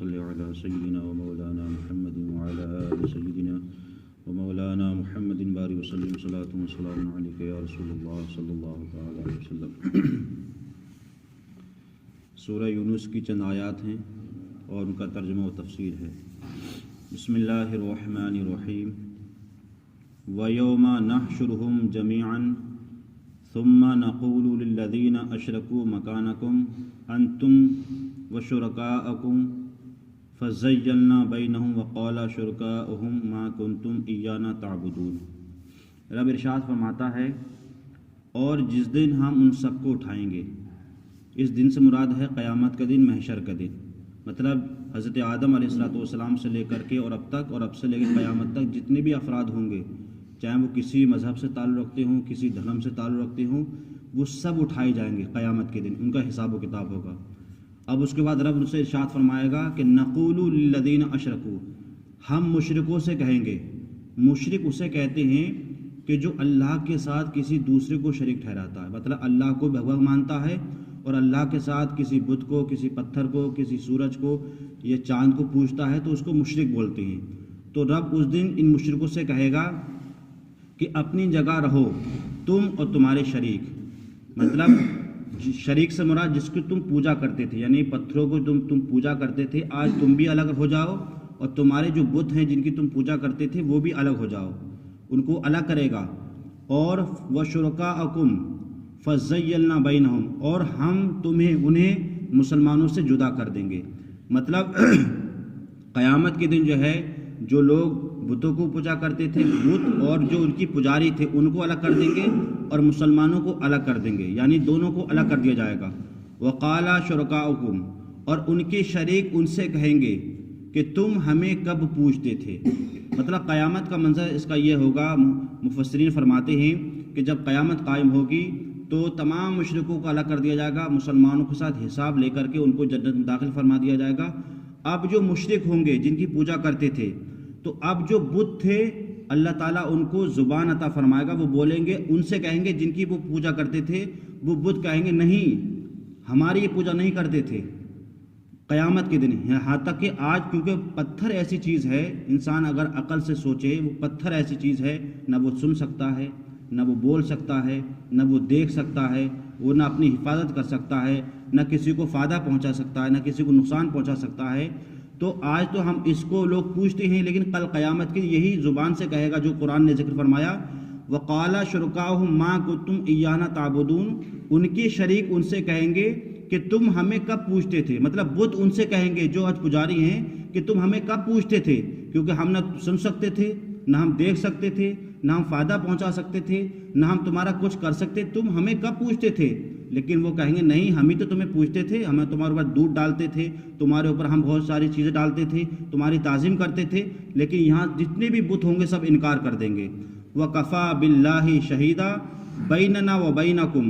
صل علی سیدنا و مولانا محمد وعلی آل سیدنا و مولانا محمد بارک وسلم صلاۃ و سلام علیک یا رسول اللہ صلی اللہ تعالی علیہ وسلم۔ سورہ یونس کی چند آیات ہیں اور ان کا ترجمہ و تفسیر ہے۔ بسم اللہ الرحمن الرحیم۔ وَيَوْمَ نَحْشُرُهُمْ جَمِيعًا ثُمَّ نَقُولُ لِلَّذِينَ أَشْرَكُوا مَكَانَكُمْ أَنْتُمْ وَشُرَكَاؤُكُمْ فَزَيَّلْنَا بَيْنَهُمْ وَقَالَ شُرَكَاؤُهُمْ مَا كُنْتُمْ إِيَّانَا تَعْبُدُونَ۔ رب ارشاد فرماتا ہے اور جس دن ہم ان سب کو اٹھائیں گے، اس دن سے مراد ہے قیامت کا دن، محشر کا دن، مطلب حضرت آدم علیہ السلام سے لے کر کے اور اب تک، اور اب سے لے کر قیامت تک جتنے بھی افراد ہوں گے، چاہے وہ کسی مذہب سے تعلق رکھتے ہوں، کسی دھرم سے تعلق رکھتے ہوں، وہ سب اٹھائے جائیں گے قیامت کے دن، ان کا حساب و کتاب ہوگا۔ اب اس کے بعد رب ان سے ارشاد فرمائے گا کہ نقول للذین اشرکوا، ہم مشرکوں سے کہیں گے۔ مشرک اسے کہتے ہیں کہ جو اللہ کے ساتھ کسی دوسرے کو شریک ٹھہراتا ہے، مطلب اللہ کو بھگوان مانتا ہے اور اللہ کے ساتھ کسی بت کو، کسی پتھر کو، کسی سورج کو یا چاند کو پوجتا ہے تو اس کو مشرک بولتے ہیں۔ تو رب اس دن ان مشرکوں سے کہے گا کہ اپنی جگہ رہو، تم اور تمہارے شریک، مطلب شریک سے مراد جس کی تم پوجا کرتے تھے، یعنی پتھروں کو تم پوجا کرتے تھے، آج تم بھی الگ ہو جاؤ اور تمہارے جو بت ہیں جن کی تم پوجا کرتے تھے وہ بھی الگ ہو جاؤ، ان کو الگ کرے گا۔ اور وَشُرَكَاءَكُمْ فَزَيَّلْنَا بَيْنَهُمْ، اور ہم انہیں مسلمانوں سے جدا کر دیں گے۔ مطلب قیامت کے دن جو ہے، جو لوگ بتوں کو پوجا کرتے تھے، بت اور جو ان کی پجاری تھے ان کو الگ کر دیں گے اور مسلمانوں کو الگ کر دیں گے، یعنی دونوں کو الگ کر دیا جائے گا۔ وَقَالَ شُرَكَاؤُكُمْ، اور ان کے شریک ان سے کہیں گے کہ تم ہمیں کب پوجتے تھے۔ مطلب قیامت کا منظر اس کا یہ ہوگا، مفسرین فرماتے ہیں کہ جب قیامت قائم ہوگی تو تمام مشرکوں کو الگ کر دیا جائے گا، مسلمانوں کے ساتھ حساب لے کر کے ان کو جنت میں داخل فرما دیا جائے گا۔ اب جو مشرک ہوں گے جن کی پوجا کرتے تھے، تو اب جو بت تھے اللہ تعالیٰ ان کو زبان عطا فرمائے گا، وہ بولیں گے، ان سے کہیں گے جن کی وہ پوجا کرتے تھے، وہ بت کہیں گے نہیں، ہماری یہ پوجا نہیں کرتے تھے قیامت کے دن۔ یہاں تک کہ آج کیونکہ پتھر ایسی چیز ہے، انسان اگر عقل سے سوچے، وہ پتھر ایسی چیز ہے، نہ وہ سن سکتا ہے، نہ وہ بول سکتا ہے، نہ وہ دیکھ سکتا ہے، وہ نہ اپنی حفاظت کر سکتا ہے، نہ کسی کو فائدہ پہنچا سکتا ہے، نہ کسی کو نقصان پہنچا سکتا ہے۔ تو آج تو ہم اس کو لوگ پوچھتے ہیں، لیکن کل قیامت کی یہی زبان سے کہے گا جو قرآن نے ذکر فرمایا، وَقَالَ شُرَكَاؤُهُمْ مَا كُنْتُمْ إِيَّانَا تَعْبُدُونَ، ان کے شریک ان سے کہیں گے کہ تم ہمیں کب پوجتے تھے۔ مطلب بت ان سے کہیں گے جو آج پجاری ہیں کہ تم ہمیں کب پوجتے تھے، کیونکہ ہم نہ سن سکتے تھے، نہ ہم دیکھ سکتے تھے، نہ ہم فائدہ پہنچا سکتے تھے، نہ ہم تمہارا کچھ کر سکتے، تم ہمیں کب پوجتے تھے۔ لیکن وہ کہیں گے نہیں، ہم ہی تو تمہیں پوجتے تھے، ہمیں تمہارے اوپر دودھ ڈالتے تھے، تمہارے اوپر ہم بہت ساری چیزیں ڈالتے تھے، تمہاری تعظیم کرتے تھے، لیکن یہاں جتنے بھی بت ہوں گے سب انکار کر دیں گے۔ وَكَفَى بِاللَّهِ شَهِيدًا بَيْنَنَا وَبَيْنَكُمْ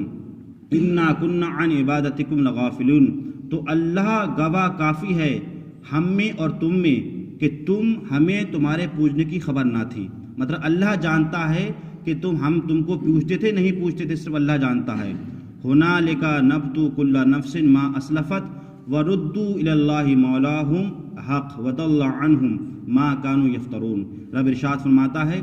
إِنَّا كُنَّا عَنْ عِبَادَتِكُمْ لَغَافِلُونَ، تو اللہ گواہ کافی ہے ہم میں اور تم میں کہ تم ہمیں تمہارے پوجنے کی خبر نہ تھی۔ مطلب اللہ جانتا ہے کہ ہم تم کو پوجتے تھے نہیں پوجتے تھے، صرف اللہ جانتا ہے۔ هُنَالِكَ نَبْتُ كُلَّ نَفْسٍ مَا أَسْلَفَتْ وَرُدُّوا إِلَى اللَّهِ مَوْلَاهُمْ حَقٌّ وَضَلَّ عَنْهُمْ مَا كَانُوا يَفْتَرُونَ۔ رب ارشاد فرماتا ہے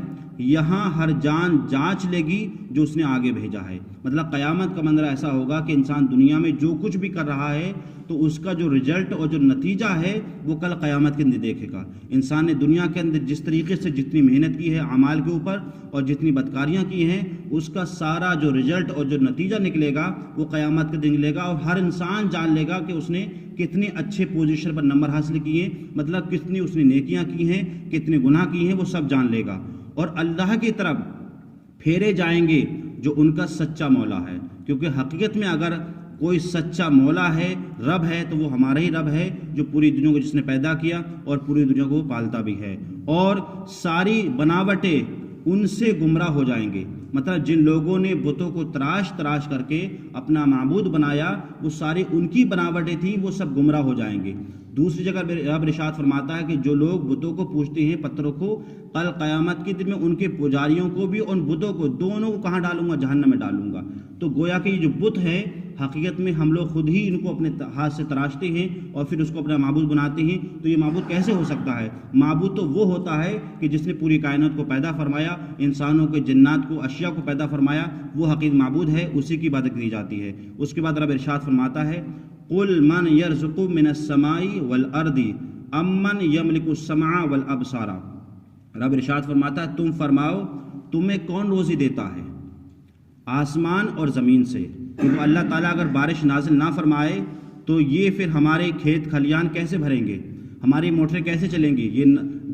یہاں ہر جان جانچ لے گی جو اس نے آگے بھیجا ہے۔ مطلب قیامت کا منظر ایسا ہوگا کہ انسان دنیا میں جو کچھ بھی کر رہا ہے تو اس کا جو رزلٹ اور جو نتیجہ ہے وہ کل قیامت کے اندر دیکھے گا۔ انسان نے دنیا کے اندر جس طریقے سے جتنی محنت کی ہے اعمال کے اوپر اور جتنی بدکاریاں کی ہیں، اس کا سارا جو رزلٹ اور جو نتیجہ نکلے گا وہ قیامت کے دن نکلے گا، اور ہر انسان جان لے گا کہ اس نے کتنے اچھے پوزیشن پر نمبر حاصل کیے، مطلب کتنی اس نے نیکیاں کی ہیں، کتنے گناہ کی ہیں، وہ سب جان لے گا۔ اور اللہ کی طرف پھیرے جائیں گے جو ان کا سچا مولا ہے، کیونکہ حقیقت میں اگر کوئی سچا مولا ہے، رب ہے، تو وہ ہمارا ہی رب ہے جو پوری دنیا کو جس نے پیدا کیا اور پوری دنیا کو پالتا بھی ہے۔ اور ساری بناوٹیں ان سے گمراہ ہو جائیں گے، مطلب جن لوگوں نے بتوں کو تراش کر کے اپنا معبود بنایا، وہ ساری ان کی بناوٹیں تھیں، وہ سب گمراہ ہو جائیں گے۔ دوسری جگہ رب ارشاد فرماتا ہے کہ جو لوگ بتوں کو پوجتے ہیں، پتھروں کو، کل قیامت کے دن میں ان کے پجاریوں کو بھی اور ان بتوں کو دونوں کو کہاں ڈالوں گا؟ جہنم میں ڈالوں گا۔ تو گویا کہ یہ جو بت ہے حقیقت میں ہم لوگ خود ہی ان کو اپنے ہاتھ سے تراشتے ہیں اور پھر اس کو اپنا معبود بناتے ہیں، تو یہ معبود کیسے ہو سکتا ہے؟ معبود تو وہ ہوتا ہے کہ جس نے پوری کائنات کو پیدا فرمایا، انسانوں کے، جنات کو، اشیاء کو پیدا فرمایا، وہ حقیقی معبود ہے، اسی کی عبادت کی جاتی ہے۔ اس کے بعد رب ارشاد فرماتا ہے قُلْ مَنْ يَرْزُقُ مِنَ السَّمَاءِ وَالْأَرْضِ أَمَّنْ يَمْلِكُ السَّمْعَ وَالْأَبْصَارَ۔ رب ارشاد فرماتا ہے تم فرماؤ تمہیں کون روزی دیتا ہے آسمان اور زمین سے؟ کیونکہ اللہ تعالیٰ اگر بارش نازل نہ فرمائے تو یہ پھر ہمارے کھیت کھلیان کیسے بھریں گے، ہماری موٹریں کیسے چلیں گی، یہ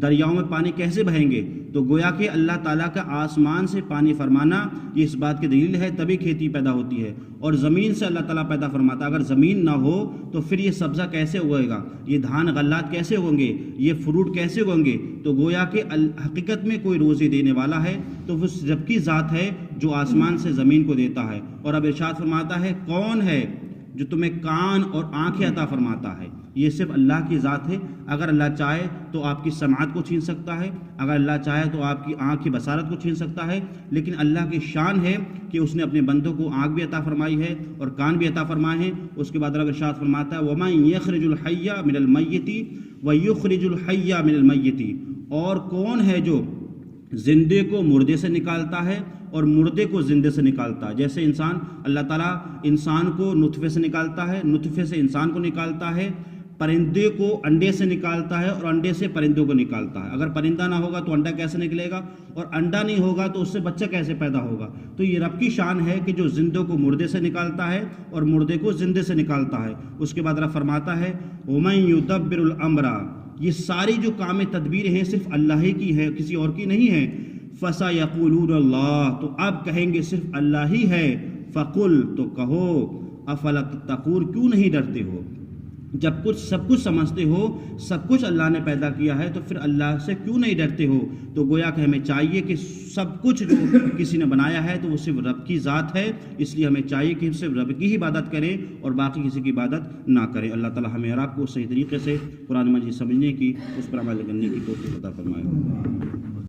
دریاؤں میں پانی کیسے بہیں گے؟ تو گویا کہ اللہ تعالیٰ کا آسمان سے پانی فرمانا یہ اس بات کی دلیل ہے، تبھی کھیتی پیدا ہوتی ہے، اور زمین سے اللہ تعالیٰ پیدا فرماتا ہے۔ اگر زمین نہ ہو تو پھر یہ سبزہ کیسے اگے گا، یہ دھان غلات کیسے اگیں گے، یہ فروٹ کیسے اگیں گے؟ تو گویا کہ حقیقت میں کوئی روزی دینے والا ہے تو وہ رب کی ذات ہے جو آسمان سے زمین کو دیتا ہے۔ اور اب ارشاد فرماتا ہے کون ہے جو تمہیں کان اور آنکھیں عطا فرماتا ہے؟ یہ صرف اللہ کی ذات ہے۔ اگر اللہ چاہے تو آپ کی سماعت کو چھین سکتا ہے، اگر اللہ چاہے تو آپ کی آنکھ کی بصارت کو چھین سکتا ہے، لیکن اللہ کی شان ہے کہ اس نے اپنے بندوں کو آنکھ بھی عطا فرمائی ہے اور کان بھی عطا فرمائے ہیں۔ اس کے بعد رب ارشاد فرماتا ہے وَمَن يَخْرِجُ الْحَيَّ مِنَ الْمَيِّتِ وَيُخْرِجُ الْحَيَّ مِنَ الْمَيِّتِ، اور کون ہے جو زندے کو مردے سے نکالتا ہے اور مردے کو زندے سے نکالتا ہے؟ جیسے انسان، اللہ تعالیٰ انسان کو نطفے سے نکالتا ہے، نطفے سے انسان کو نکالتا ہے، پرندے کو انڈے سے نکالتا ہے اور انڈے سے پرندوں کو نکالتا ہے۔ اگر پرندہ نہ ہوگا تو انڈا کیسے نکلے گا، اور انڈا نہیں ہوگا تو اس سے بچہ کیسے پیدا ہوگا؟ تو یہ رب کی شان ہے کہ جو زندوں کو مردے سے نکالتا ہے اور مردے کو زندے سے نکالتا ہے۔ اس کے بعد رب فرماتا ہے وَمَن يُدَبِّرُ الْأَمْرَ، یہ ساری جو کام تدبیر ہیں صرف اللہ ہی کی ہے، کسی اور کی نہیں ہے۔ فَسَيَقُولُونَ اللَّهُ، تو اب کہیں گے صرف اللہ ہی ہے۔ فَقُلْ، تو کہو أَفَلَا تَتَّقُونَ، کیوں نہیں ڈرتے ہو؟ جب سب کچھ سمجھتے ہو، سب کچھ اللہ نے پیدا کیا ہے، تو پھر اللہ سے کیوں نہیں ڈرتے ہو؟ تو گویا کہ ہمیں چاہیے کہ سب کچھ جو کسی نے بنایا ہے تو وہ صرف رب کی ذات ہے، اس لیے ہمیں چاہیے کہ ہم صرف رب کی ہی عبادت کریں اور باقی کسی کی عبادت نہ کریں۔ اللہ تعالی ہمیں اور آپ کو صحیح طریقے سے قرآن مجید سمجھنے کی، اس پر عمل کرنے کی توفیق عطا فرمائے۔